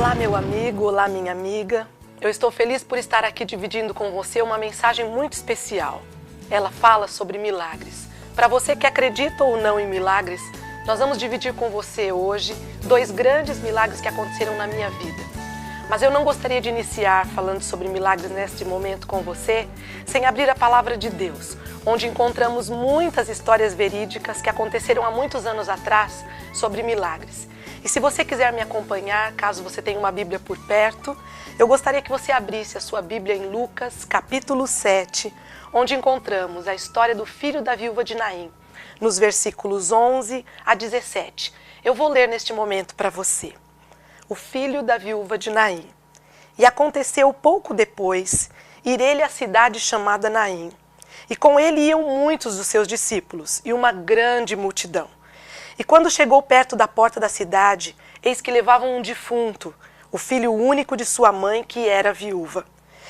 Olá, meu amigo, olá, minha amiga. Eu estou feliz por estar aqui dividindo com você uma mensagem muito especial. Ela fala sobre milagres. Para você que acredita ou não em milagres, nós vamos dividir com você hoje 2 grandes milagres que aconteceram na minha vida. Mas eu não gostaria de iniciar falando sobre milagres neste momento com você sem abrir a palavra de Deus, onde encontramos muitas histórias verídicas que aconteceram há muitos anos atrás sobre milagres. E se você quiser me acompanhar, caso você tenha uma Bíblia por perto, eu gostaria que você abrisse a sua Bíblia em Lucas, capítulo 7, onde encontramos a história do filho da viúva de Naim, nos versículos 11 a 17. Eu vou ler neste momento para você. O filho da viúva de Naim. E aconteceu pouco depois, ir ele à cidade chamada Naim, e com ele iam muitos dos seus discípulos, e uma grande multidão. E quando chegou perto da porta da cidade, eis que levavam um defunto, o filho único de sua mãe, que era viúva.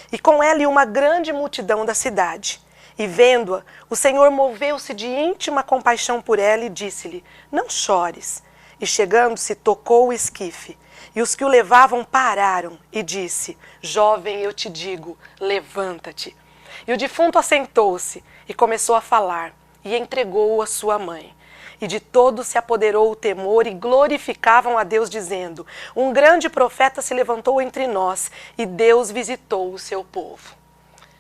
E com ela ia uma grande multidão da cidade. E vendo-a, o Senhor moveu-se de íntima compaixão por ela e disse-lhe: não chores. E chegando-se, tocou o esquife. E os que o levavam pararam e disse: jovem, eu te digo, levanta-te. E o defunto assentou-se e começou a falar, e entregou-o à sua mãe. E de todos se apoderou o temor e glorificavam a Deus, dizendo: um grande profeta se levantou entre nós e Deus visitou o seu povo.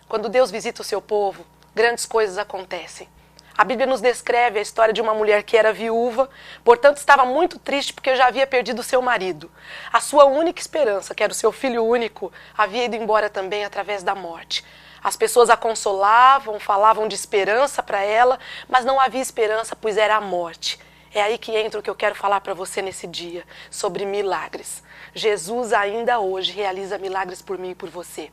Quando Deus visita o seu povo, grandes coisas acontecem. A Bíblia nos descreve a história de uma mulher que era viúva, portanto estava muito triste porque já havia perdido seu marido. A sua única esperança, que era o seu filho único, havia ido embora também através da morte. As pessoas a consolavam, falavam de esperança para ela, mas não havia esperança, pois era a morte. É aí que entra o que eu quero falar para você nesse dia, sobre milagres. Jesus ainda hoje realiza milagres por mim e por você.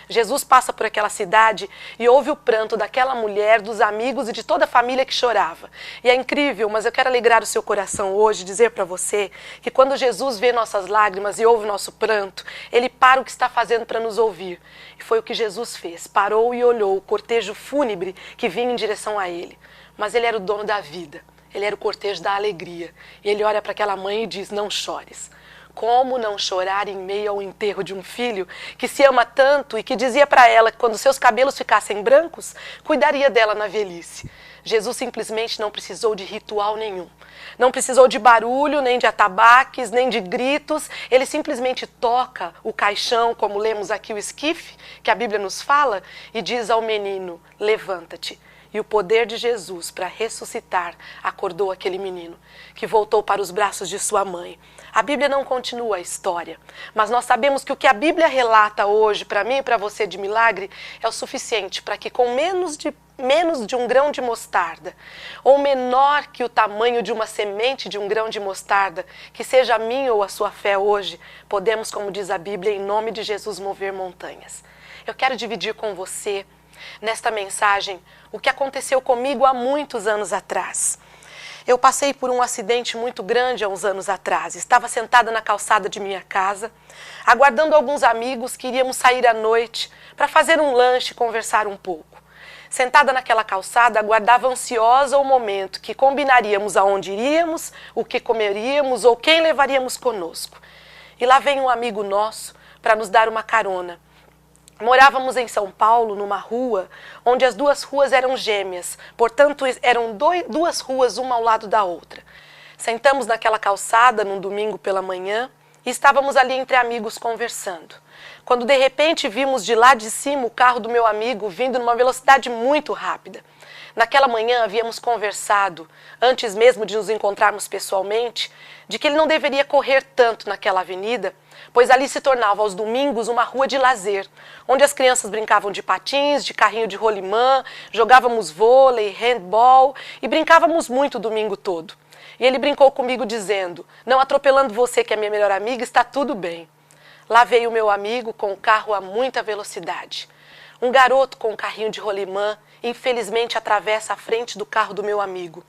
Jesus passa por aquela cidade e ouve o pranto daquela mulher, dos amigos e de toda a família que chorava. E é incrível, mas eu quero alegrar o seu coração hoje, dizer para você que quando Jesus vê nossas lágrimas e ouve nosso pranto, Ele para o que está fazendo para nos ouvir. E foi o que Jesus fez, parou e olhou o cortejo fúnebre que vinha em direção a Ele. Mas Ele era o dono da vida, Ele era o cortejo da alegria. E Ele olha para aquela mãe e diz: não chores. Como não chorar em meio ao enterro de um filho que se ama tanto e que dizia para ela que quando seus cabelos ficassem brancos, cuidaria dela na velhice. Jesus simplesmente não precisou de ritual nenhum. Não precisou de barulho, nem de atabaques, nem de gritos. Ele simplesmente toca o caixão, como lemos aqui o esquife, que a Bíblia nos fala, e diz ao menino: levanta-te. E o poder de Jesus para ressuscitar acordou aquele menino, que voltou para os braços de sua mãe. A Bíblia não continua a história, mas nós sabemos que o que a Bíblia relata hoje, para mim e para você, de milagre, é o suficiente para que com menos de um grão de mostarda, ou menor que o tamanho de uma semente de um grão de mostarda, que seja a minha ou a sua fé hoje, podemos, como diz a Bíblia, em nome de Jesus, mover montanhas. Eu quero dividir com você, nesta mensagem, o que aconteceu comigo há muitos anos atrás. Eu passei por um acidente muito grande há uns anos atrás. Estava sentada na calçada de minha casa, aguardando alguns amigos que iríamos sair à noite para fazer um lanche e conversar um pouco. Sentada naquela calçada, aguardava ansiosa o momento que combinaríamos aonde iríamos, o que comeríamos ou quem levaríamos conosco. E lá vem um amigo nosso para nos dar uma carona. Morávamos em São Paulo, numa rua, onde as 2 ruas eram gêmeas, portanto eram 2 ruas uma ao lado da outra. Sentamos naquela calçada num domingo pela manhã e estávamos ali entre amigos conversando. Quando de repente vimos de lá de cima o carro do meu amigo vindo numa velocidade muito rápida. Naquela manhã havíamos conversado, antes mesmo de nos encontrarmos pessoalmente, de que ele não deveria correr tanto naquela avenida, pois ali se tornava aos domingos uma rua de lazer, onde as crianças brincavam de patins, de carrinho de rolimã, jogávamos vôlei, handball e brincávamos muito o domingo todo. E ele brincou comigo dizendo: não atropelando você, que é minha melhor amiga, está tudo bem. Lá veio o meu amigo com o carro a muita velocidade. Um garoto com um carrinho de rolimã, infelizmente, atravessa a frente do carro do meu amigo.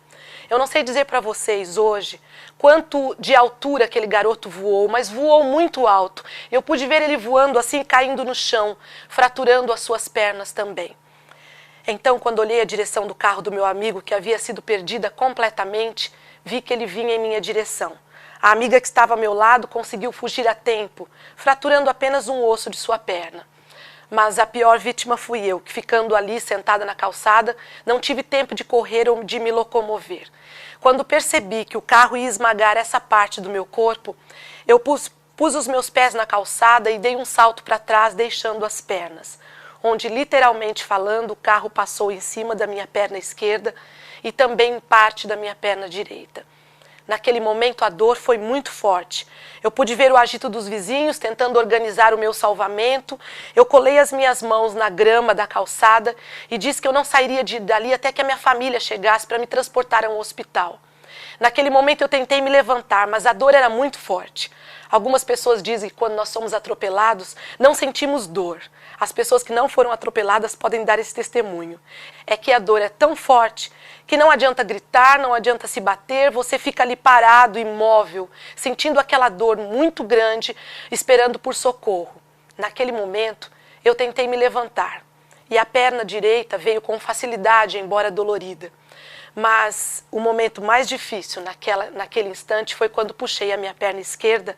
Eu não sei dizer para vocês hoje quanto de altura aquele garoto voou, mas voou muito alto. Eu pude ver ele voando assim, caindo no chão, fraturando as suas pernas também. Então, quando olhei a direção do carro do meu amigo, que havia sido perdida completamente, vi que ele vinha em minha direção. A amiga que estava ao meu lado conseguiu fugir a tempo, fraturando apenas um osso de sua perna. Mas a pior vítima fui eu, que ficando ali sentada na calçada, não tive tempo de correr ou de me locomover. Quando percebi que o carro ia esmagar essa parte do meu corpo, eu pus os meus pés na calçada e dei um salto para trás, deixando as pernas, onde, literalmente falando, o carro passou em cima da minha perna esquerda e também em parte da minha perna direita. Naquele momento a dor foi muito forte. Eu pude ver o agito dos vizinhos tentando organizar o meu salvamento. Eu colei as minhas mãos na grama da calçada e disse que eu não sairia dali até que a minha família chegasse para me transportar a um hospital. Naquele momento eu tentei me levantar, mas a dor era muito forte. Algumas pessoas dizem que quando nós somos atropelados, não sentimos dor. As pessoas que não foram atropeladas podem dar esse testemunho. É que a dor é tão forte que não adianta gritar, não adianta se bater, você fica ali parado, imóvel, sentindo aquela dor muito grande, esperando por socorro. Naquele momento, eu tentei me levantar e a perna direita veio com facilidade, embora dolorida. Mas o momento mais difícil naquele instante foi quando puxei a minha perna esquerda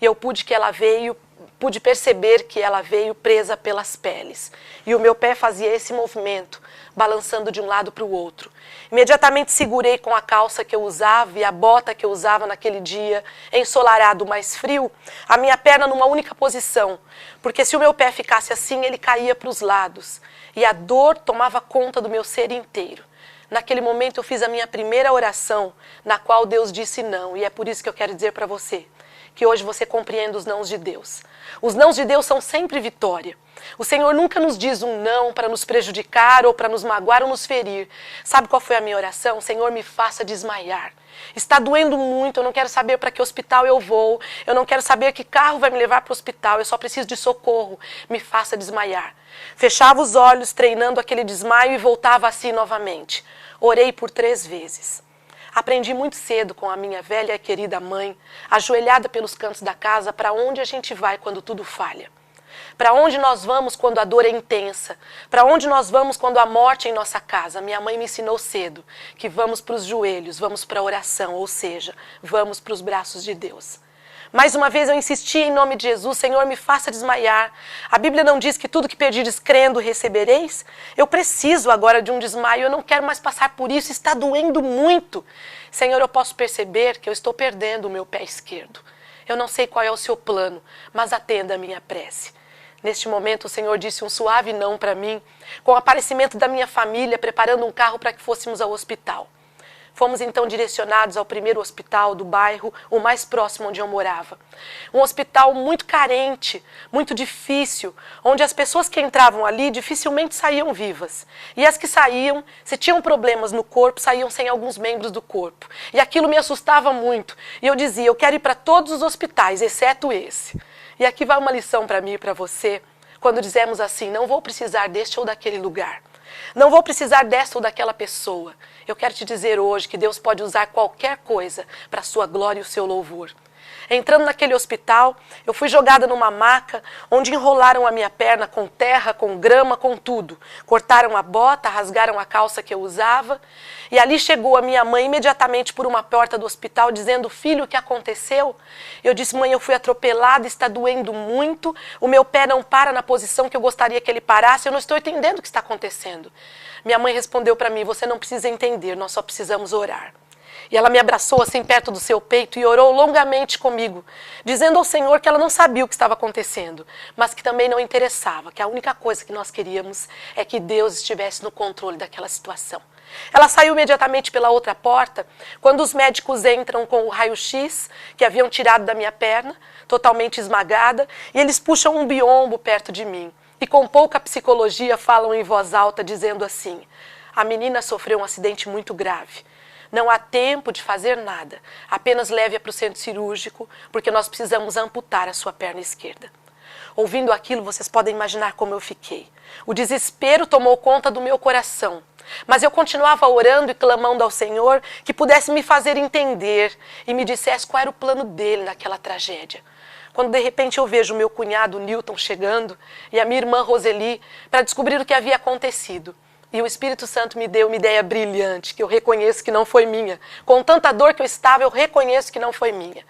e eu pude perceber que ela veio presa pelas peles. E o meu pé fazia esse movimento, balançando de um lado para o outro. Imediatamente segurei com a calça que eu usava e a bota que eu usava naquele dia, ensolarado, mais frio, a minha perna numa única posição, porque se o meu pé ficasse assim, ele caía para os lados. E a dor tomava conta do meu ser inteiro. Naquele momento eu fiz a minha primeira oração, na qual Deus disse não, e é por isso que eu quero dizer para você, que hoje você compreenda os nãos de Deus. Os nãos de Deus são sempre vitória. O Senhor nunca nos diz um não para nos prejudicar ou para nos magoar ou nos ferir. Sabe qual foi a minha oração? Senhor, me faça desmaiar. Está doendo muito, eu não quero saber para que hospital eu vou, eu não quero saber que carro vai me levar para o hospital, eu só preciso de socorro, me faça desmaiar. Fechava os olhos, treinando aquele desmaio e voltava assim novamente. Orei por 3 vezes. Aprendi muito cedo com a minha velha e querida mãe, ajoelhada pelos cantos da casa, para onde a gente vai quando tudo falha. Para onde nós vamos quando a dor é intensa? Para onde nós vamos quando a morte é em nossa casa? Minha mãe me ensinou cedo que vamos para os joelhos, vamos para a oração, ou seja, vamos para os braços de Deus. Mais uma vez eu insisti em nome de Jesus, Senhor, me faça desmaiar. A Bíblia não diz que tudo que pedires crendo recebereis? Eu preciso agora de um desmaio, eu não quero mais passar por isso, está doendo muito. Senhor, eu posso perceber que eu estou perdendo o meu pé esquerdo. Eu não sei qual é o seu plano, mas atenda a minha prece. Neste momento o Senhor disse um suave não para mim, com o aparecimento da minha família, preparando um carro para que fôssemos ao hospital. Fomos então direcionados ao primeiro hospital do bairro, o mais próximo onde eu morava. Um hospital muito carente, muito difícil, onde as pessoas que entravam ali dificilmente saíam vivas. E as que saíam, se tinham problemas no corpo, saíam sem alguns membros do corpo. E aquilo me assustava muito. E eu dizia, eu quero ir para todos os hospitais, exceto esse. E aqui vai uma lição para mim e para você, quando dizemos assim, não vou precisar deste ou daquele lugar. Não vou precisar dessa ou daquela pessoa. Eu quero te dizer hoje que Deus pode usar qualquer coisa para a sua glória e o seu louvor. Entrando naquele hospital, eu fui jogada numa maca, onde enrolaram a minha perna com terra, com grama, com tudo. Cortaram a bota, rasgaram a calça que eu usava. E ali chegou a minha mãe imediatamente por uma porta do hospital, dizendo, filho, o que aconteceu? Eu disse, mãe, eu fui atropelada, está doendo muito, o meu pé não para na posição que eu gostaria que ele parasse, eu não estou entendendo o que está acontecendo. Minha mãe respondeu para mim, você não precisa entender, nós só precisamos orar. E ela me abraçou assim perto do seu peito e orou longamente comigo, dizendo ao Senhor que ela não sabia o que estava acontecendo, mas que também não interessava, que a única coisa que nós queríamos é que Deus estivesse no controle daquela situação. Ela saiu imediatamente pela outra porta, quando os médicos entram com o raio-x que haviam tirado da minha perna, totalmente esmagada, e eles puxam um biombo perto de mim. E com pouca psicologia falam em voz alta, dizendo assim, a menina sofreu um acidente muito grave. Não há tempo de fazer nada, apenas leve-a para o centro cirúrgico, porque nós precisamos amputar a sua perna esquerda. Ouvindo aquilo, vocês podem imaginar como eu fiquei. O desespero tomou conta do meu coração, mas eu continuava orando e clamando ao Senhor que pudesse me fazer entender e me dissesse qual era o plano dele naquela tragédia. Quando de repente eu vejo o meu cunhado Newton chegando e a minha irmã Roseli para descobrir o que havia acontecido. E o Espírito Santo me deu uma ideia brilhante, que eu reconheço que não foi minha. Com tanta dor que eu estava, eu reconheço que não foi minha.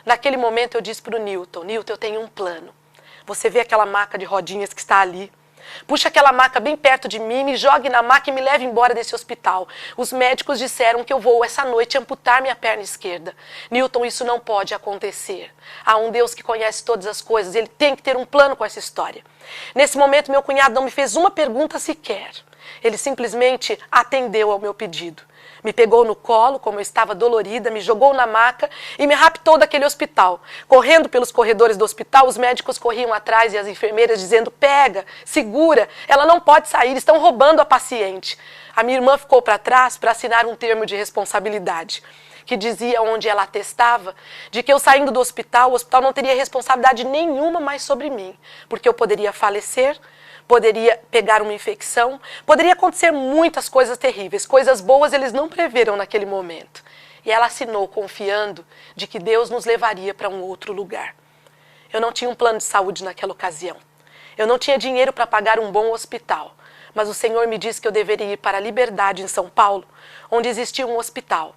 Naquele momento eu disse para o Newton, Newton, eu tenho um plano. Você vê aquela maca de rodinhas que está ali? Puxa aquela maca bem perto de mim, me jogue na maca e me leve embora desse hospital. Os médicos disseram que eu vou essa noite amputar minha perna esquerda. Newton, isso não pode acontecer. Há um Deus que conhece todas as coisas, ele tem que ter um plano com essa história. Nesse momento, meu cunhado não me fez uma pergunta sequer. Ele simplesmente atendeu ao meu pedido. Me pegou no colo, como eu estava dolorida, me jogou na maca e me raptou daquele hospital. Correndo pelos corredores do hospital, os médicos corriam atrás e as enfermeiras dizendo, pega, segura, ela não pode sair, estão roubando a paciente. A minha irmã ficou para trás para assinar um termo de responsabilidade, que dizia onde ela atestava, de que eu saindo do hospital, o hospital não teria responsabilidade nenhuma mais sobre mim, porque eu poderia falecer, poderia pegar uma infecção, poderia acontecer muitas coisas terríveis, coisas boas eles não preveram naquele momento. E ela assinou confiando de que Deus nos levaria para um outro lugar. Eu não tinha um plano de saúde naquela ocasião. Eu não tinha dinheiro para pagar um bom hospital, mas o Senhor me disse que eu deveria ir para a Liberdade, em São Paulo, onde existia um hospital.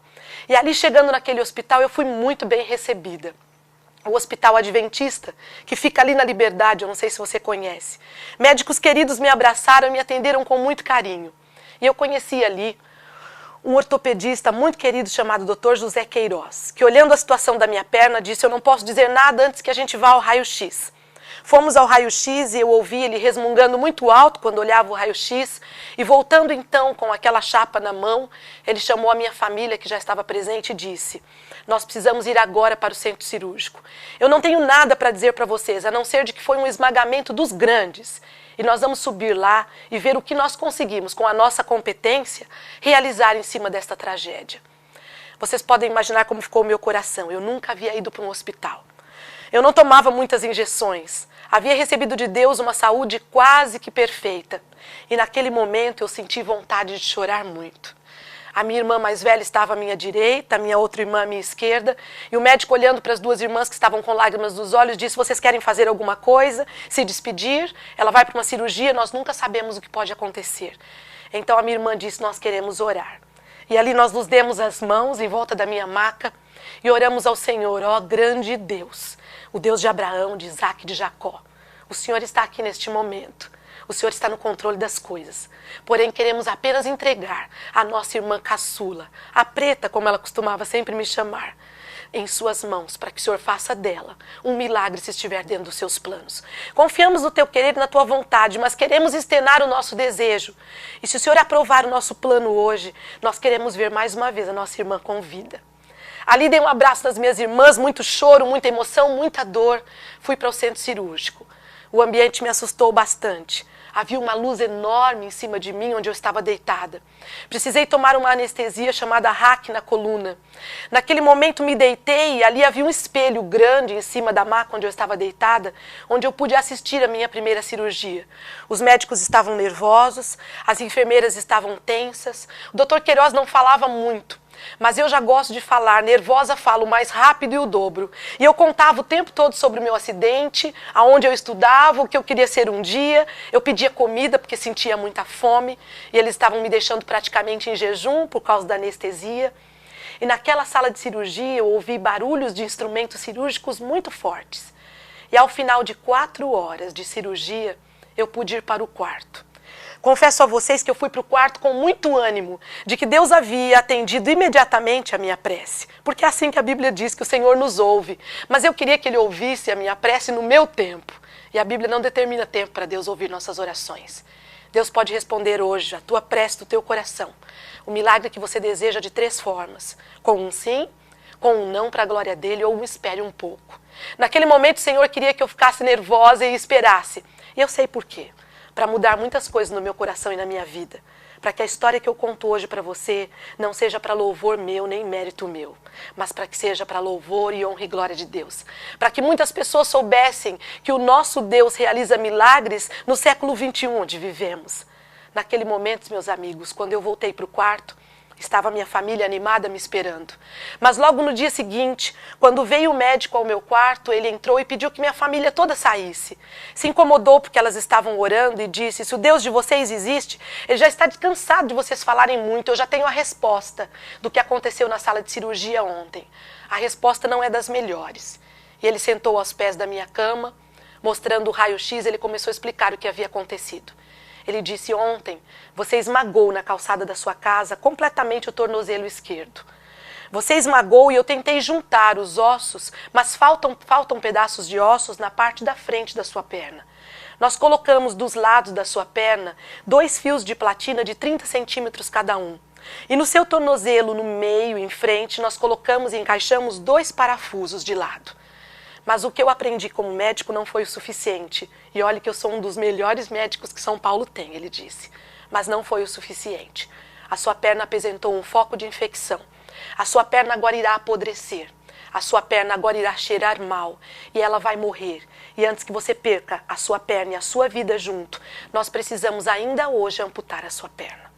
E ali, chegando naquele hospital, eu fui muito bem recebida. O Hospital Adventista, que fica ali na Liberdade, eu não sei se você conhece. Médicos queridos me abraçaram e me atenderam com muito carinho. E eu conheci ali um ortopedista muito querido chamado Dr. José Queiroz, que olhando a situação da minha perna disse, eu não posso dizer nada antes que a gente vá ao raio-x. Fomos ao raio-x e eu ouvi ele resmungando muito alto quando olhava o raio-x. E voltando então com aquela chapa na mão, ele chamou a minha família que já estava presente e disse, nós precisamos ir agora para o centro cirúrgico. Eu não tenho nada para dizer para vocês, a não ser de que foi um esmagamento dos grandes. E nós vamos subir lá e ver o que nós conseguimos, com a nossa competência, realizar em cima desta tragédia. Vocês podem imaginar como ficou o meu coração. Eu nunca havia ido para um hospital. Eu não tomava muitas injeções. Havia recebido de Deus uma saúde quase que perfeita. E naquele momento eu senti vontade de chorar muito. A minha irmã mais velha estava à minha direita, a minha outra irmã à minha esquerda. E o médico, olhando para as duas irmãs que estavam com lágrimas nos olhos, disse, vocês querem fazer alguma coisa? Se despedir? Ela vai para uma cirurgia, nós nunca sabemos o que pode acontecer. Então a minha irmã disse, nós queremos orar. E ali nós nos demos as mãos em volta da minha maca e oramos ao Senhor, ó grande Deus, o Deus de Abraão, de Isaac e de Jacó. O Senhor está aqui neste momento. O Senhor está no controle das coisas. Porém, queremos apenas entregar a nossa irmã caçula, a preta, como ela costumava sempre me chamar, em suas mãos, para que o Senhor faça dela um milagre se estiver dentro dos seus planos. Confiamos no teu querer e na tua vontade, mas queremos externar o nosso desejo. E se o Senhor aprovar o nosso plano hoje, nós queremos ver mais uma vez a nossa irmã com vida. Ali dei um abraço nas minhas irmãs, muito choro, muita emoção, muita dor. Fui para o centro cirúrgico. O ambiente me assustou bastante. Havia uma luz enorme em cima de mim, onde eu estava deitada. Precisei tomar uma anestesia chamada RAC na coluna. Naquele momento me deitei e ali havia um espelho grande em cima da maca onde eu estava deitada, onde eu pude assistir a minha primeira cirurgia. Os médicos estavam nervosos, as enfermeiras estavam tensas. O Dr. Queiroz não falava muito. Mas eu já gosto de falar, nervosa falo mais rápido e o dobro. E eu contava o tempo todo sobre o meu acidente, aonde eu estudava, o que eu queria ser um dia. Eu pedia comida porque sentia muita fome. E eles estavam me deixando praticamente em jejum por causa da anestesia. E naquela sala de cirurgia eu ouvi barulhos de instrumentos cirúrgicos muito fortes. E ao final de 4 horas de cirurgia, eu pude ir para o quarto. Confesso a vocês que eu fui para o quarto com muito ânimo, de que Deus havia atendido imediatamente a minha prece. Porque é assim que a Bíblia diz que o Senhor nos ouve. Mas eu queria que Ele ouvisse a minha prece no meu tempo. E a Bíblia não determina tempo para Deus ouvir nossas orações. Deus pode responder hoje a tua prece do teu coração. O milagre que você deseja de 3 formas. Com um sim, com um não para a glória dEle ou um espere um pouco. Naquele momento o Senhor queria que eu ficasse nervosa e esperasse. E eu sei por quê. Para mudar muitas coisas no meu coração e na minha vida. Para que a história que eu conto hoje para você não seja para louvor meu nem mérito meu, mas para que seja para louvor e honra e glória de Deus. Para que muitas pessoas soubessem que o nosso Deus realiza milagres no século XXI onde vivemos. Naquele momento, meus amigos, quando eu voltei para o quarto, Estava minha família animada me esperando. Mas logo no dia seguinte, quando veio o médico ao meu quarto, ele entrou e pediu que minha família toda saísse. Se incomodou porque elas estavam orando e disse: se o Deus de vocês existe, ele já está cansado de vocês falarem muito, eu já tenho a resposta do que aconteceu na sala de cirurgia ontem. A resposta não é das melhores. E ele sentou aos pés da minha cama, mostrando o raio-x, ele começou a explicar o que havia acontecido. Ele disse: ontem você esmagou na calçada da sua casa completamente o tornozelo esquerdo. Você esmagou e eu tentei juntar os ossos, mas faltam pedaços de ossos na parte da frente da sua perna. Nós colocamos dos lados da sua perna 2 fios de platina de 30 centímetros cada um. E no seu tornozelo, no meio, em frente, nós colocamos e encaixamos 2 parafusos de lado. Mas o que eu aprendi como médico não foi o suficiente. E olhe que eu sou um dos melhores médicos que São Paulo tem, ele disse. Mas não foi o suficiente. A sua perna apresentou um foco de infecção. A sua perna agora irá apodrecer. A sua perna agora irá cheirar mal. E ela vai morrer. E antes que você perca a sua perna e a sua vida junto, nós precisamos ainda hoje amputar a sua perna.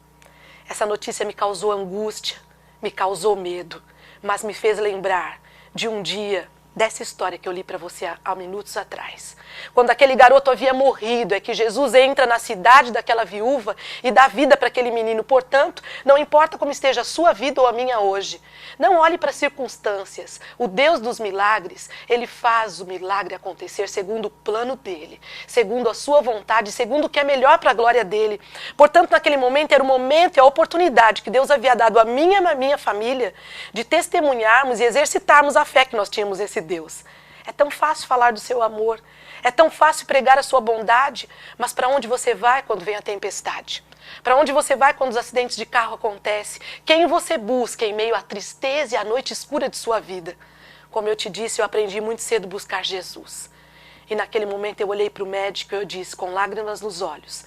Essa notícia me causou angústia, me causou medo, mas me fez lembrar de um dia, dessa história que eu li para você há minutos atrás. Quando aquele garoto havia morrido, é que Jesus entra na cidade daquela viúva e dá vida para aquele menino. Portanto, não importa como esteja a sua vida ou a minha hoje, não olhe para as circunstâncias. O Deus dos milagres, ele faz o milagre acontecer segundo o plano dele, segundo a sua vontade, segundo o que é melhor para a glória dele. Portanto, naquele momento era o momento e a oportunidade que Deus havia dado à minha família de testemunharmos e exercitarmos a fé que nós tínhamos nesse Deus. É tão fácil falar do seu amor, é tão fácil pregar a sua bondade, mas para onde você vai quando vem a tempestade? Para onde você vai quando os acidentes de carro acontecem? Quem você busca em meio à tristeza e à noite escura de sua vida? Como eu te disse, eu aprendi muito cedo a buscar Jesus. E naquele momento eu olhei para o médico e eu disse, com lágrimas nos olhos,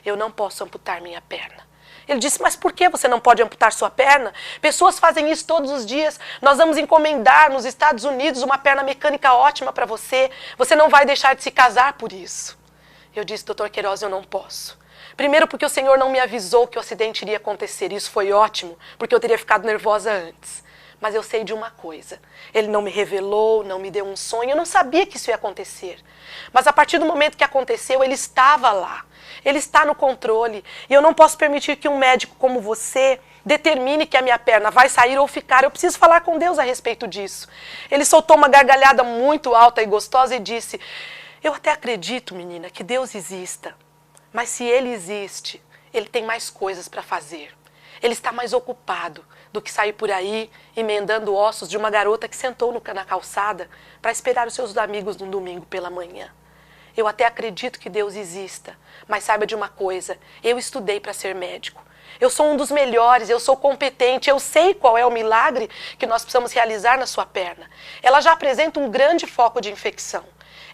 eu não posso amputar minha perna. Ele disse, mas por que você não pode amputar sua perna? Pessoas fazem isso todos os dias. Nós vamos encomendar nos Estados Unidos uma perna mecânica ótima para você. Você não vai deixar de se casar por isso. Eu disse, doutor Queiroz, eu não posso. Primeiro porque o Senhor não me avisou que o acidente iria acontecer. Isso foi ótimo, porque eu teria ficado nervosa antes. Mas eu sei de uma coisa. Ele não me revelou, não me deu um sonho. Eu não sabia que isso ia acontecer. Mas a partir do momento que aconteceu, ele estava lá. Ele está no controle. E eu não posso permitir que um médico como você determine que a minha perna vai sair ou ficar. Eu preciso falar com Deus a respeito disso. Ele soltou uma gargalhada muito alta e gostosa e disse, eu até acredito, menina, que Deus exista. Mas se Ele existe, Ele tem mais coisas para fazer. Ele está mais ocupado do que sair por aí emendando ossos de uma garota que sentou na calçada para esperar os seus amigos no domingo pela manhã. Eu até acredito que Deus exista, mas saiba de uma coisa, eu estudei para ser médico. Eu sou um dos melhores, eu sou competente, eu sei qual é o milagre que nós precisamos realizar na sua perna. Ela já apresenta um grande foco de infecção.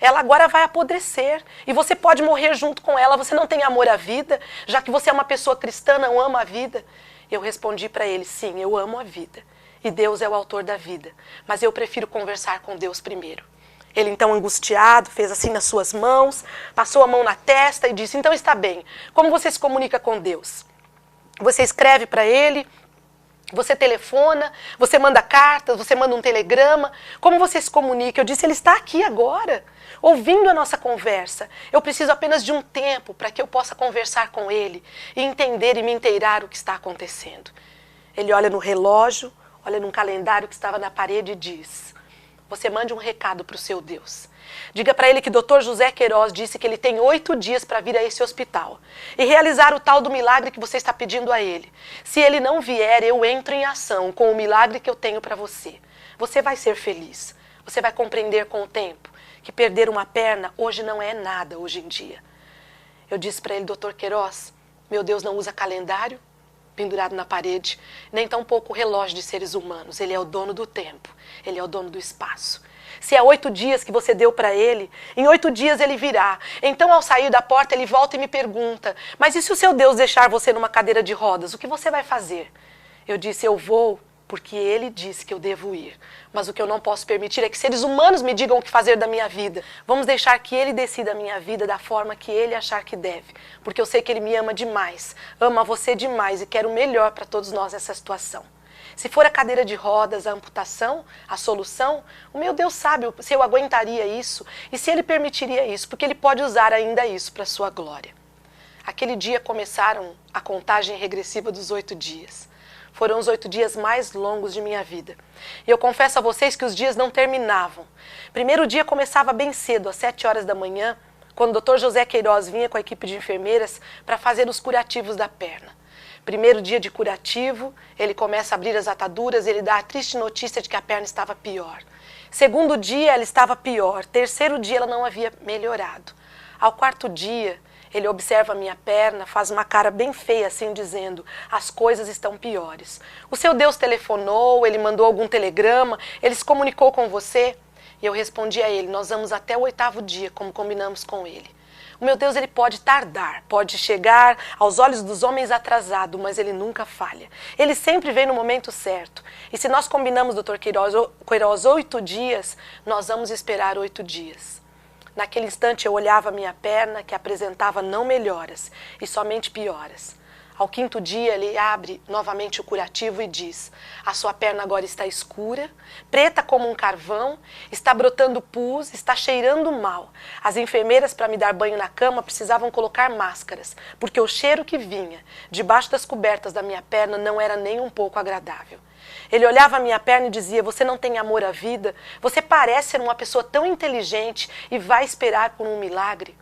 Ela agora vai apodrecer e você pode morrer junto com ela. Você não tem amor à vida, já que você é uma pessoa cristã, não ama a vida. Eu respondi para ele, sim, eu amo a vida. E Deus é o autor da vida, mas eu prefiro conversar com Deus primeiro. Ele então angustiado, fez assim nas suas mãos, passou a mão na testa e disse, então está bem, como você se comunica com Deus? Você escreve para Ele, você telefona, você manda cartas, você manda um telegrama, como você se comunica? Eu disse, Ele está aqui agora, ouvindo a nossa conversa. Eu preciso apenas de um tempo para que eu possa conversar com Ele e entender e me inteirar o que está acontecendo. Ele olha no relógio, olha num calendário que estava na parede e diz, você mande um recado para o seu Deus. Diga para ele que o Dr. José Queiroz disse que ele tem 8 dias para vir a esse hospital e realizar o tal do milagre que você está pedindo a ele. Se ele não vier, eu entro em ação com o milagre que eu tenho para você. Você vai ser feliz. Você vai compreender com o tempo que perder uma perna hoje não é nada hoje em dia. Eu disse para ele, Dr. Queiroz, meu Deus não usa calendário pendurado na parede, nem tampouco o relógio de seres humanos. Ele é o dono do tempo, ele é o dono do espaço. Se é 8 dias que você deu para ele, em 8 dias ele virá. Então, ao sair da porta, ele volta e me pergunta, mas e se o seu Deus deixar você numa cadeira de rodas, o que você vai fazer? Eu disse, eu vou porque Ele disse que eu devo ir. Mas o que eu não posso permitir é que seres humanos me digam o que fazer da minha vida. Vamos deixar que Ele decida a minha vida da forma que Ele achar que deve, porque eu sei que Ele me ama demais, ama você demais e quer o melhor para todos nós nessa situação. Se for a cadeira de rodas, a amputação, a solução, o meu Deus sabe se eu aguentaria isso e se Ele permitiria isso, porque Ele pode usar ainda isso para a sua glória. Aquele dia começaram a contagem regressiva dos 8 dias. Foram os 8 dias mais longos de minha vida. E eu confesso a vocês que os dias não terminavam. Primeiro dia começava bem cedo, às 7 horas da manhã, quando o Dr. José Queiroz vinha com a equipe de enfermeiras para fazer os curativos da perna. Primeiro dia de curativo, ele começa a abrir as ataduras, ele dá a triste notícia de que a perna estava pior. Segundo dia, ela estava pior. Terceiro dia, ela não havia melhorado. Ao quarto dia, ele observa a minha perna, faz uma cara bem feia assim, dizendo, as coisas estão piores. O seu Deus telefonou, ele mandou algum telegrama, ele se comunicou com você? E eu respondi a ele, nós vamos até o 8º dia, como combinamos com ele. O meu Deus, ele pode tardar, pode chegar aos olhos dos homens atrasado, mas ele nunca falha. Ele sempre vem no momento certo. E se nós combinamos, Dr. Queiroz, 8 dias, nós vamos esperar 8 dias. Naquele instante eu olhava a minha perna, que apresentava não melhoras, e somente pioras. Ao 5º dia ele abre novamente o curativo e diz, a sua perna agora está escura, preta como um carvão, está brotando pus, está cheirando mal. As enfermeiras para me dar banho na cama precisavam colocar máscaras, porque o cheiro que vinha debaixo das cobertas da minha perna não era nem um pouco agradável. Ele olhava a minha perna e dizia, você não tem amor à vida? Você parece ser uma pessoa tão inteligente e vai esperar por um milagre?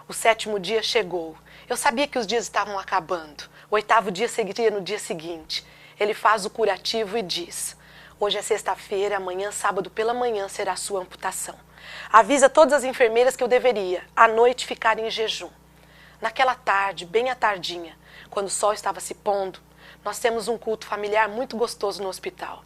O 7º dia chegou. Eu sabia que os dias estavam acabando. O 8º dia seguiria no dia seguinte. Ele faz o curativo e diz, hoje é sexta-feira, amanhã, sábado pela manhã, será a sua amputação. Avisa todas as enfermeiras que eu deveria, à noite, ficar em jejum. Naquela tarde, bem à tardinha, quando o sol estava se pondo, nós temos um culto familiar muito gostoso no hospital.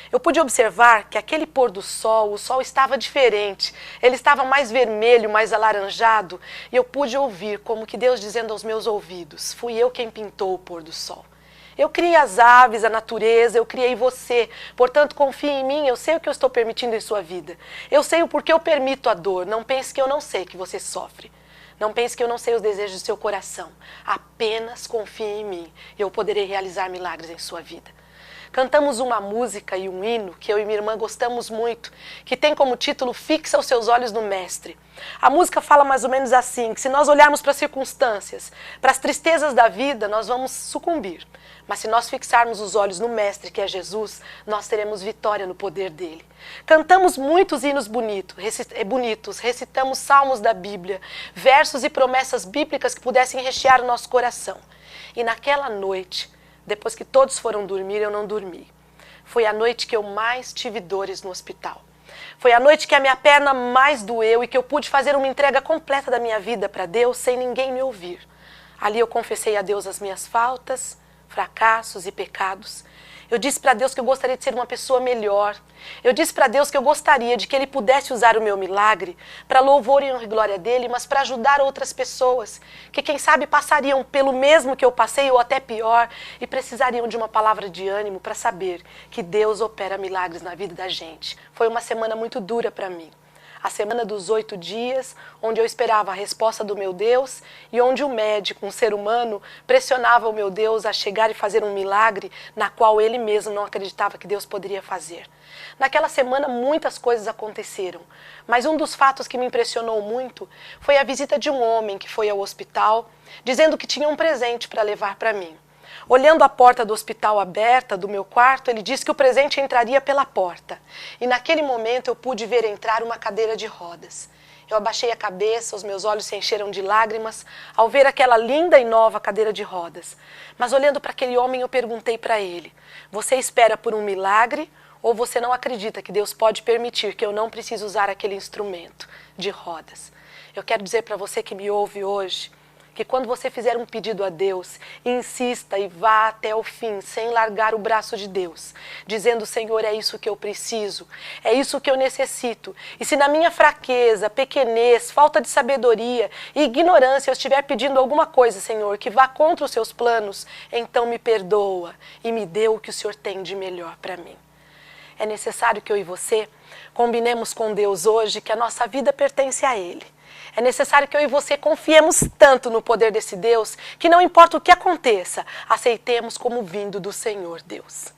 Eu pude observar que aquele pôr do sol, o sol estava diferente. Ele estava mais vermelho, mais alaranjado. E eu pude ouvir como que Deus dizendo aos meus ouvidos, fui eu quem pintou o pôr do sol. Eu criei as aves, a natureza, eu criei você. Portanto, confie em mim, eu sei o que eu estou permitindo em sua vida. Eu sei o porquê eu permito a dor. Não pense que eu não sei que você sofre. Não pense que eu não sei os desejos do seu coração. Apenas confie em mim e eu poderei realizar milagres em sua vida. Cantamos uma música e um hino que eu e minha irmã gostamos muito, que tem como título Fixa os seus olhos no Mestre. A música fala mais ou menos assim, que se nós olharmos para as circunstâncias, para as tristezas da vida, nós vamos sucumbir. Mas se nós fixarmos os olhos no Mestre, que é Jesus, nós teremos vitória no poder dele. Cantamos muitos hinos bonitos, recitamos salmos da Bíblia, versos e promessas bíblicas que pudessem rechear o nosso coração. E naquela noite, depois que todos foram dormir, eu não dormi. Foi a noite que eu mais tive dores no hospital. Foi a noite que a minha perna mais doeu e que eu pude fazer uma entrega completa da minha vida para Deus sem ninguém me ouvir. Ali eu confessei a Deus as minhas faltas, fracassos e pecados. Eu disse para Deus que eu gostaria de ser uma pessoa melhor. Eu disse para Deus que eu gostaria de que Ele pudesse usar o meu milagre para louvor e honra e glória dEle, mas para ajudar outras pessoas, que quem sabe passariam pelo mesmo que eu passei ou até pior e precisariam de uma palavra de ânimo para saber que Deus opera milagres na vida da gente. Foi uma semana muito dura para mim. A semana dos 8 dias, onde eu esperava a resposta do meu Deus e onde o médico, um ser humano, pressionava o meu Deus a chegar e fazer um milagre na qual ele mesmo não acreditava que Deus poderia fazer. Naquela semana muitas coisas aconteceram, mas um dos fatos que me impressionou muito foi a visita de um homem que foi ao hospital, dizendo que tinha um presente para levar para mim. Olhando a porta do hospital aberta do meu quarto, ele disse que o presente entraria pela porta. E naquele momento eu pude ver entrar uma cadeira de rodas. Eu abaixei a cabeça, os meus olhos se encheram de lágrimas ao ver aquela linda e nova cadeira de rodas. Mas olhando para aquele homem eu perguntei para ele, você espera por um milagre ou você não acredita que Deus pode permitir que eu não precise usar aquele instrumento de rodas? Eu quero dizer para você que me ouve hoje, que quando você fizer um pedido a Deus, insista e vá até o fim, sem largar o braço de Deus, dizendo: Senhor, é isso que eu preciso, é isso que eu necessito. E se na minha fraqueza, pequenez, falta de sabedoria e ignorância eu estiver pedindo alguma coisa, Senhor, que vá contra os seus planos, então me perdoa e me dê o que o Senhor tem de melhor para mim. É necessário que eu e você combinemos com Deus hoje que a nossa vida pertence a Ele. É necessário que eu e você confiemos tanto no poder desse Deus que não importa o que aconteça, aceitemos como vindo do Senhor Deus.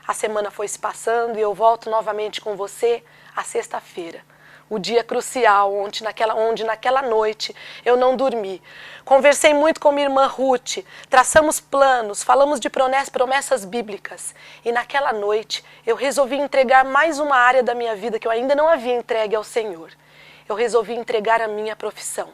A semana foi se passando e eu volto novamente com você à sexta-feira. O dia crucial, onde naquela noite eu não dormi. Conversei muito com minha irmã Ruth, traçamos planos, falamos de promessas bíblicas. E naquela noite eu resolvi entregar mais uma área da minha vida que eu ainda não havia entregue ao Senhor. Eu resolvi entregar a minha profissão.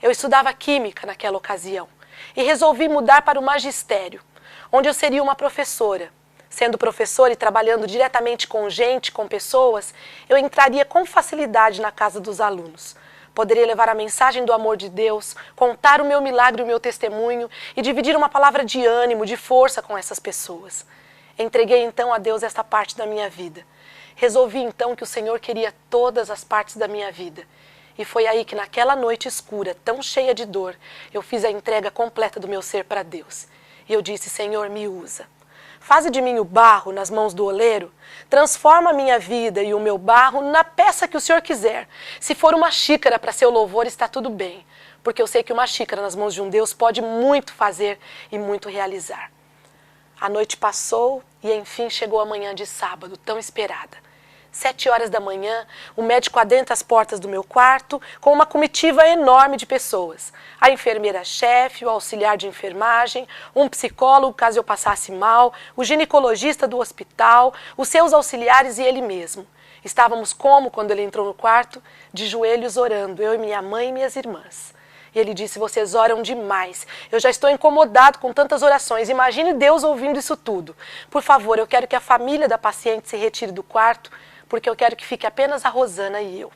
Eu estudava química naquela ocasião e resolvi mudar para o magistério, onde eu seria uma professora. Sendo professora e trabalhando diretamente com gente, com pessoas, eu entraria com facilidade na casa dos alunos. Poderia levar a mensagem do amor de Deus, contar o meu milagre, o meu testemunho e dividir uma palavra de ânimo, de força com essas pessoas. Entreguei então a Deus esta parte da minha vida. Resolvi então que o Senhor queria todas as partes da minha vida. E foi aí que naquela noite escura, tão cheia de dor, eu fiz a entrega completa do meu ser para Deus. E eu disse: Senhor, me usa. Faze de mim o barro nas mãos do oleiro, transforma a minha vida e o meu barro na peça que o Senhor quiser. Se for uma xícara para seu louvor, está tudo bem, porque eu sei que uma xícara nas mãos de um Deus pode muito fazer e muito realizar. A noite passou e enfim chegou a manhã de sábado, tão esperada. 7 horas da manhã, o médico adentra as portas do meu quarto com uma comitiva enorme de pessoas. A enfermeira-chefe, o auxiliar de enfermagem, um psicólogo caso eu passasse mal, o ginecologista do hospital, os seus auxiliares e ele mesmo. Estávamos como, quando ele entrou no quarto, de joelhos orando, eu e minha mãe e minhas irmãs. E ele disse: vocês oram demais, eu já estou incomodado com tantas orações, imagine Deus ouvindo isso tudo. Por favor, eu quero que a família da paciente se retire do quarto, porque eu quero que fique apenas a Rosana e eu.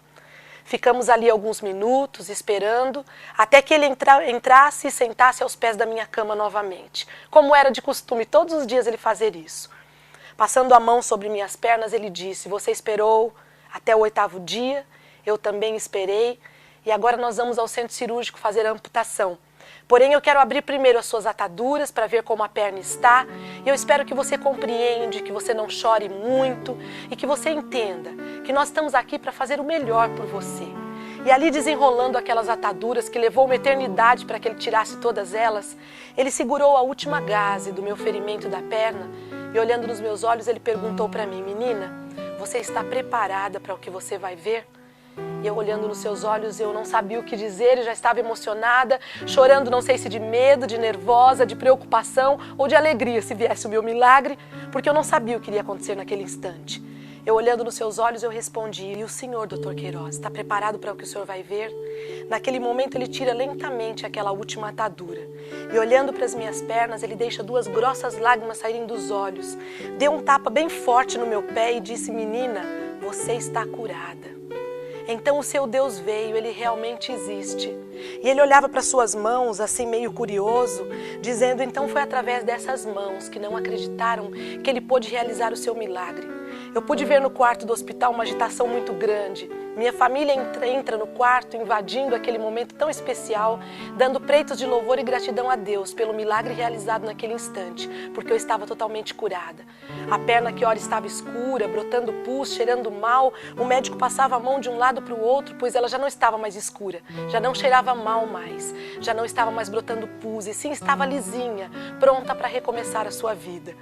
Ficamos ali alguns minutos, esperando, até que ele entrasse e sentasse aos pés da minha cama novamente. Como era de costume, todos os dias ele fazer isso. Passando a mão sobre minhas pernas, ele disse: você esperou até o 8º dia, eu também esperei, e agora nós vamos ao centro cirúrgico fazer a amputação. Porém, eu quero abrir primeiro as suas ataduras para ver como a perna está. E eu espero que você compreenda, que você não chore muito e que você entenda que nós estamos aqui para fazer o melhor por você. E ali desenrolando aquelas ataduras que levou uma eternidade para que ele tirasse todas elas, ele segurou a última gaze do meu ferimento da perna e olhando nos meus olhos ele perguntou para mim: menina, você está preparada para o que você vai ver? E eu olhando nos seus olhos, eu não sabia o que dizer, eu já estava emocionada, chorando, não sei se de medo, de nervosa, de preocupação ou de alegria se viesse o meu milagre, porque eu não sabia o que iria acontecer naquele instante. Eu olhando nos seus olhos, eu respondi: e o senhor, Dr. Queiroz, está preparado para o que o senhor vai ver? Naquele momento ele tira lentamente aquela última atadura. E olhando para as minhas pernas, ele deixa 2 grossas lágrimas saírem dos olhos. Deu um tapa bem forte no meu pé e disse: menina, você está curada. Então o seu Deus veio, ele realmente existe. E ele olhava para suas mãos, assim meio curioso, dizendo: então foi através dessas mãos que não acreditaram que ele pôde realizar o seu milagre. Eu pude ver no quarto do hospital uma agitação muito grande. Minha família entra no quarto, invadindo aquele momento tão especial, dando preitos de louvor e gratidão a Deus pelo milagre realizado naquele instante, porque eu estava totalmente curada. A perna que ora estava escura, brotando pus, cheirando mal, o médico passava a mão de um lado para o outro, pois ela já não estava mais escura, já não cheirava mal mais, já não estava mais brotando pus, e sim estava lisinha, pronta para recomeçar a sua vida.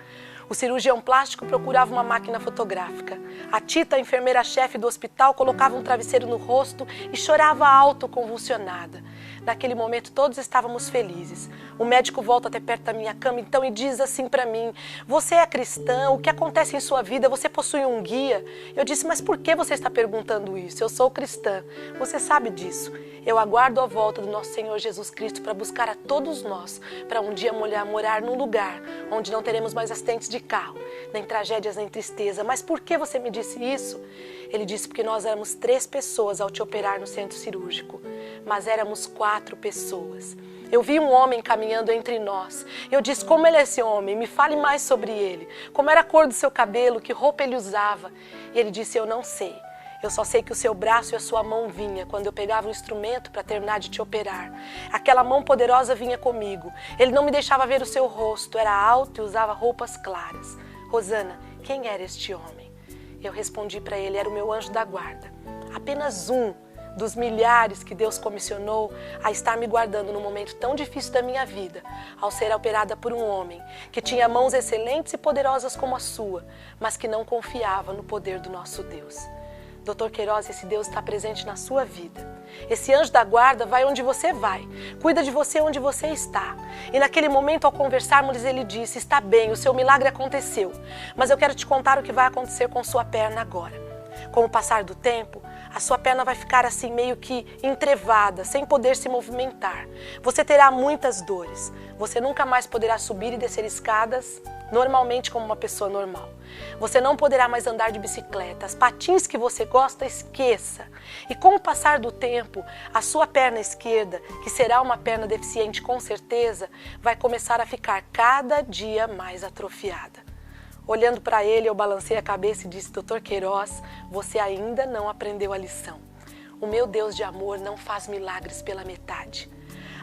O cirurgião plástico procurava uma máquina fotográfica. A Tita, a enfermeira-chefe do hospital, colocava um travesseiro no rosto e chorava alto, convulsionada. Naquele momento todos estávamos felizes. O médico volta até perto da minha cama então e diz assim para mim: você é cristã? O que acontece em sua vida? Você possui um guia? Eu disse: mas por que você está perguntando isso? Eu sou cristã. Você sabe disso. Eu aguardo a volta do nosso Senhor Jesus Cristo para buscar a todos nós, para um dia morar num lugar onde não teremos mais acidentes de carro, nem tragédias, nem tristeza. Mas por que você me disse isso? Ele disse porque nós éramos 3 pessoas ao te operar no centro cirúrgico, mas éramos 4 pessoas. Eu vi um homem caminhando entre nós. Eu disse, como ele é esse homem? Me fale mais sobre ele. Como era a cor do seu cabelo? Que roupa ele usava? E ele disse, eu não sei. Eu só sei que o seu braço e a sua mão vinha quando eu pegava o instrumento para terminar de te operar. Aquela mão poderosa vinha comigo. Ele não me deixava ver o seu rosto. Era alto e usava roupas claras. Rosana, quem era este homem? Eu respondi para ele, era o meu anjo da guarda. Apenas um dos milhares que Deus comissionou a estar me guardando num momento tão difícil da minha vida, ao ser operada por um homem que tinha mãos excelentes e poderosas como a sua, mas que não confiava no poder do nosso Deus. Dr. Queiroz, esse Deus está presente na sua vida. Esse anjo da guarda vai onde você vai, cuida de você onde você está. E naquele momento, ao conversarmos, ele disse, está bem, o seu milagre aconteceu, mas eu quero te contar o que vai acontecer com sua perna agora. Com o passar do tempo, a sua perna vai ficar assim meio que entrevada, sem poder se movimentar. Você terá muitas dores. Você nunca mais poderá subir e descer escadas normalmente como uma pessoa normal. Você não poderá mais andar de bicicleta. As patins que você gosta, esqueça. E com o passar do tempo, a sua perna esquerda, que será uma perna deficiente com certeza, vai começar a ficar cada dia mais atrofiada. Olhando para ele, eu balancei a cabeça e disse, Dr. Queiroz, você ainda não aprendeu a lição. O meu Deus de amor não faz milagres pela metade.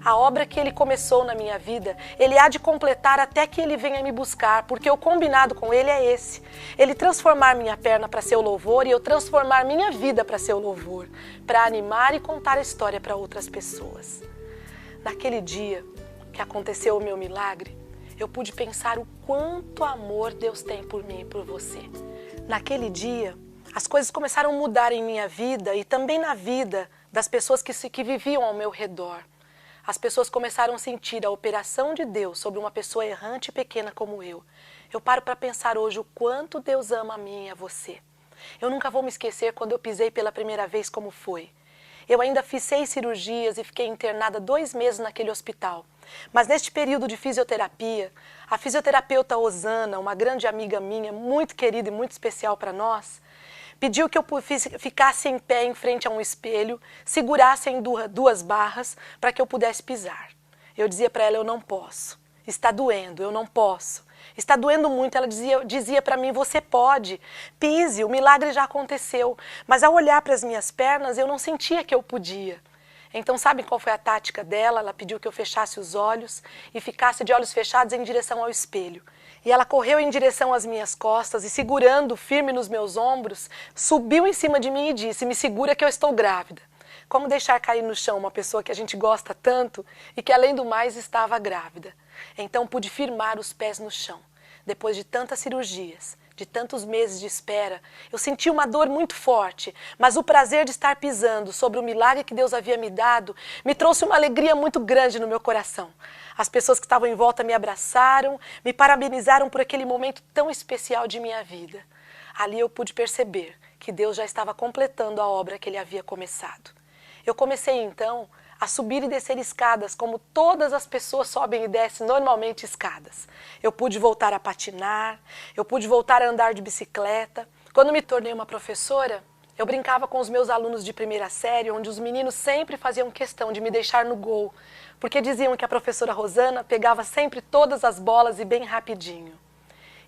A obra que ele começou na minha vida, ele há de completar até que ele venha me buscar, porque o combinado com ele é esse. Ele transformar minha perna para seu louvor e eu transformar minha vida para seu louvor, para animar e contar a história para outras pessoas. Naquele dia que aconteceu o meu milagre, eu pude pensar o quanto amor Deus tem por mim e por você. Naquele dia, as coisas começaram a mudar em minha vida e também na vida das pessoas que viviam ao meu redor. As pessoas começaram a sentir a operação de Deus sobre uma pessoa errante e pequena como eu. Eu paro para pensar hoje o quanto Deus ama a mim e a você. Eu nunca vou me esquecer quando eu pisei pela primeira vez como foi. Eu ainda fiz 6 cirurgias e fiquei internada 2 meses naquele hospital. Mas neste período de fisioterapia, a fisioterapeuta Osana, uma grande amiga minha, muito querida e muito especial para nós, pediu que eu ficasse em pé em frente a um espelho, segurasse em 2 barras para que eu pudesse pisar. Eu dizia para ela, eu não posso. Está doendo, eu não posso. Está doendo muito. Ela dizia para mim, você pode, pise, o milagre já aconteceu. Mas ao olhar para as minhas pernas, eu não sentia que eu podia. Então, sabe qual foi a tática dela? Ela pediu que eu fechasse os olhos e ficasse de olhos fechados em direção ao espelho. E ela correu em direção às minhas costas e, segurando firme nos meus ombros, subiu em cima de mim e disse, me segura que eu estou grávida. Como deixar cair no chão uma pessoa que a gente gosta tanto e que, além do mais, estava grávida? Então, pude firmar os pés no chão. Depois de tantas cirurgias, de tantos meses de espera, eu senti uma dor muito forte, mas o prazer de estar pisando sobre o milagre que Deus havia me dado me trouxe uma alegria muito grande no meu coração. As pessoas que estavam em volta me abraçaram, me parabenizaram por aquele momento tão especial de minha vida. Ali eu pude perceber que Deus já estava completando a obra que Ele havia começado. Eu comecei então a subir e descer escadas, como todas as pessoas sobem e descem normalmente escadas. Eu pude voltar a patinar, eu pude voltar a andar de bicicleta. Quando me tornei uma professora, eu brincava com os meus alunos de primeira série, onde os meninos sempre faziam questão de me deixar no gol, porque diziam que a professora Rosana pegava sempre todas as bolas e bem rapidinho.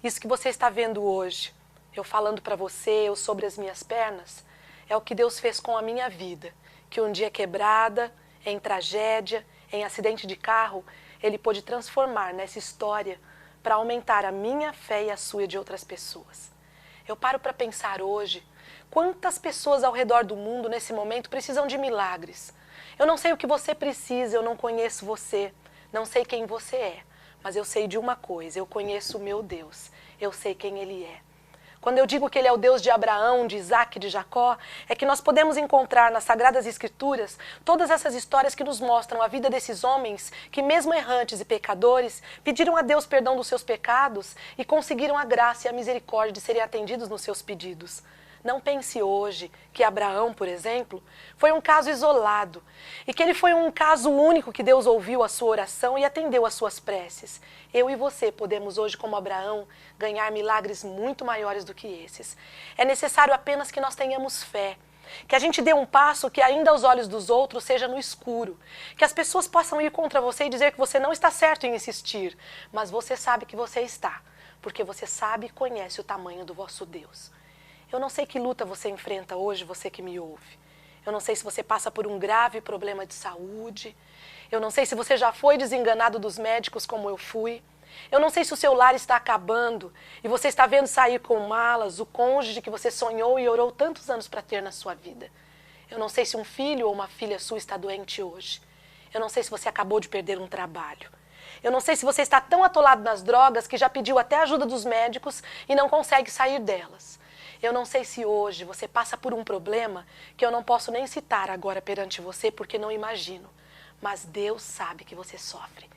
Isso que você está vendo hoje, eu falando para você, eu sobre as minhas pernas, é o que Deus fez com a minha vida, que um dia quebrada, em tragédia, em acidente de carro, Ele pôde transformar nessa história para aumentar a minha fé e a sua e de outras pessoas. Eu paro para pensar hoje, quantas pessoas ao redor do mundo nesse momento precisam de milagres. Eu não sei o que você precisa, eu não conheço você, não sei quem você é, mas eu sei de uma coisa, eu conheço o meu Deus, eu sei quem Ele é. Quando eu digo que Ele é o Deus de Abraão, de Isaac e de Jacó, é que nós podemos encontrar nas Sagradas Escrituras todas essas histórias que nos mostram a vida desses homens que, mesmo errantes e pecadores, pediram a Deus perdão dos seus pecados e conseguiram a graça e a misericórdia de serem atendidos nos seus pedidos. Não pense hoje que Abraão, por exemplo, foi um caso isolado e que ele foi um caso único que Deus ouviu a sua oração e atendeu às suas preces. Eu e você podemos hoje, como Abraão, ganhar milagres muito maiores do que esses. É necessário apenas que nós tenhamos fé, que a gente dê um passo que ainda aos olhos dos outros seja no escuro, que as pessoas possam ir contra você e dizer que você não está certo em insistir, mas você sabe que você está, porque você sabe e conhece o tamanho do vosso Deus. Eu não sei que luta você enfrenta hoje, você que me ouve. Eu não sei se você passa por um grave problema de saúde. Eu não sei se você já foi desenganado dos médicos como eu fui. Eu não sei se o seu lar está acabando e você está vendo sair com malas o cônjuge que você sonhou e orou tantos anos para ter na sua vida. Eu não sei se um filho ou uma filha sua está doente hoje. Eu não sei se você acabou de perder um trabalho. Eu não sei se você está tão atolado nas drogas que já pediu até a ajuda dos médicos e não consegue sair delas. Eu não sei se hoje você passa por um problema que eu não posso nem citar agora perante você porque não imagino. Mas Deus sabe que você sofre.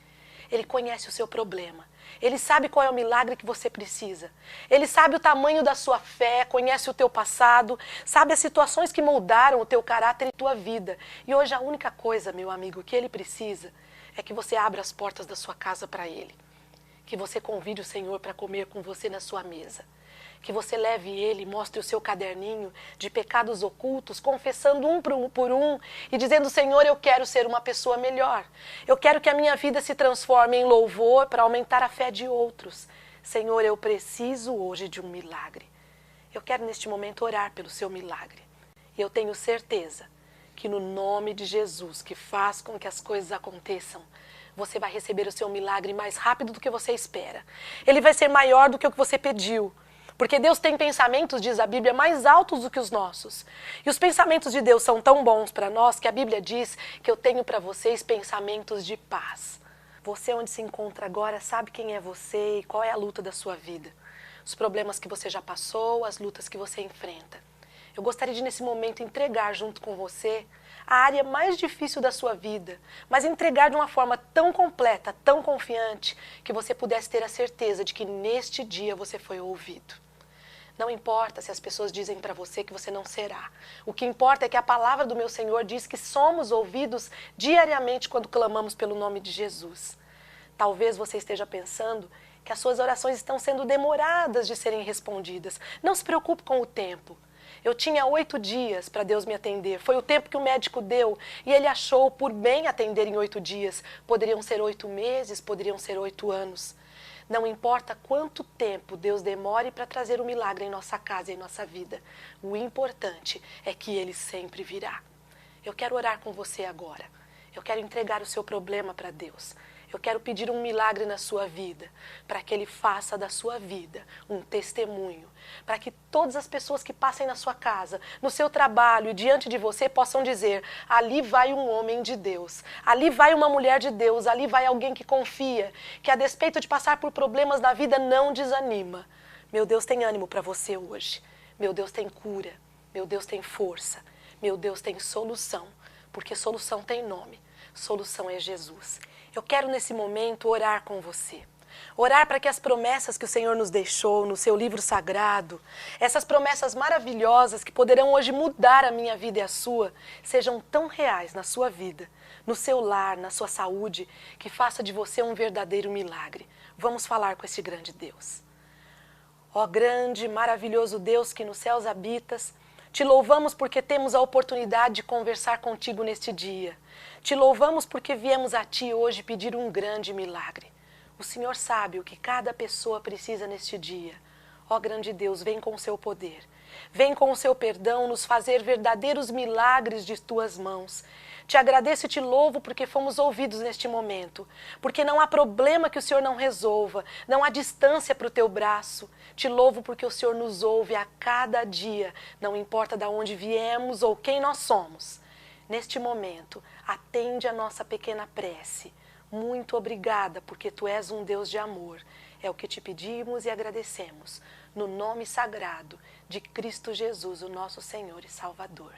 Ele conhece o seu problema. Ele sabe qual é o milagre que você precisa. Ele sabe o tamanho da sua fé, conhece o teu passado, sabe as situações que moldaram o teu caráter e tua vida. E hoje a única coisa, meu amigo, que ele precisa é que você abra as portas da sua casa para ele. Que você convide o Senhor para comer com você na sua mesa. Que você leve ele, mostre o seu caderninho de pecados ocultos, confessando um por um e dizendo, Senhor, eu quero ser uma pessoa melhor. Eu quero que a minha vida se transforme em louvor para aumentar a fé de outros. Senhor, eu preciso hoje de um milagre. Eu quero neste momento orar pelo seu milagre. E eu tenho certeza que no nome de Jesus, que faz com que as coisas aconteçam, você vai receber o seu milagre mais rápido do que você espera. Ele vai ser maior do que o que você pediu. Porque Deus tem pensamentos, diz a Bíblia, mais altos do que os nossos. E os pensamentos de Deus são tão bons para nós que a Bíblia diz que eu tenho para vocês pensamentos de paz. Você onde se encontra agora sabe quem é você e qual é a luta da sua vida. Os problemas que você já passou, as lutas que você enfrenta. Eu gostaria de nesse momento entregar junto com você a área mais difícil da sua vida, mas entregar de uma forma tão completa, tão confiante, que você pudesse ter a certeza de que neste dia você foi ouvido. Não importa se as pessoas dizem para você que você não será. O que importa é que a palavra do meu Senhor diz que somos ouvidos diariamente quando clamamos pelo nome de Jesus. Talvez você esteja pensando que as suas orações estão sendo demoradas de serem respondidas. Não se preocupe com o tempo. Eu tinha 8 dias para Deus me atender. Foi o tempo que o médico deu e ele achou por bem atender em 8 dias. Poderiam ser 8 meses, poderiam ser 8 anos. Não importa quanto tempo Deus demore para trazer o milagre em nossa casa e em nossa vida. O importante é que Ele sempre virá. Eu quero orar com você agora. Eu quero entregar o seu problema para Deus. Eu quero pedir um milagre na sua vida, para que Ele faça da sua vida um testemunho, para que todas as pessoas que passem na sua casa, no seu trabalho e diante de você possam dizer, ali vai um homem de Deus, ali vai uma mulher de Deus, ali vai alguém que confia, que a despeito de passar por problemas na vida não desanima. Meu Deus tem ânimo para você hoje, meu Deus tem cura, meu Deus tem força, meu Deus tem solução, porque solução tem nome, solução é Jesus. Eu quero nesse momento orar com você. Orar para que as promessas que o Senhor nos deixou no seu livro sagrado, essas promessas maravilhosas que poderão hoje mudar a minha vida e a sua, sejam tão reais na sua vida, no seu lar, na sua saúde, que faça de você um verdadeiro milagre. Vamos falar com esse grande Deus. Ó grande, maravilhoso Deus que nos céus habitas, te louvamos porque temos a oportunidade de conversar contigo neste dia. Te louvamos porque viemos a Ti hoje pedir um grande milagre. O Senhor sabe o que cada pessoa precisa neste dia. Ó grande Deus, vem com o seu poder. Vem com o seu perdão nos fazer verdadeiros milagres de Tuas mãos. Te agradeço e te louvo porque fomos ouvidos neste momento. Porque não há problema que o Senhor não resolva. Não há distância para o teu braço. Te louvo porque o Senhor nos ouve a cada dia. Não importa de onde viemos ou quem nós somos. Neste momento, atende a nossa pequena prece. Muito obrigada porque Tu és um Deus de amor. É o que te pedimos e agradecemos. No nome sagrado de Cristo Jesus, o nosso Senhor e Salvador.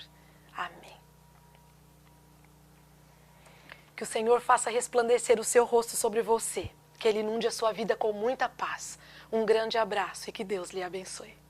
Amém. Que o Senhor faça resplandecer o seu rosto sobre você. Que Ele inunde a sua vida com muita paz. Um grande abraço e que Deus lhe abençoe.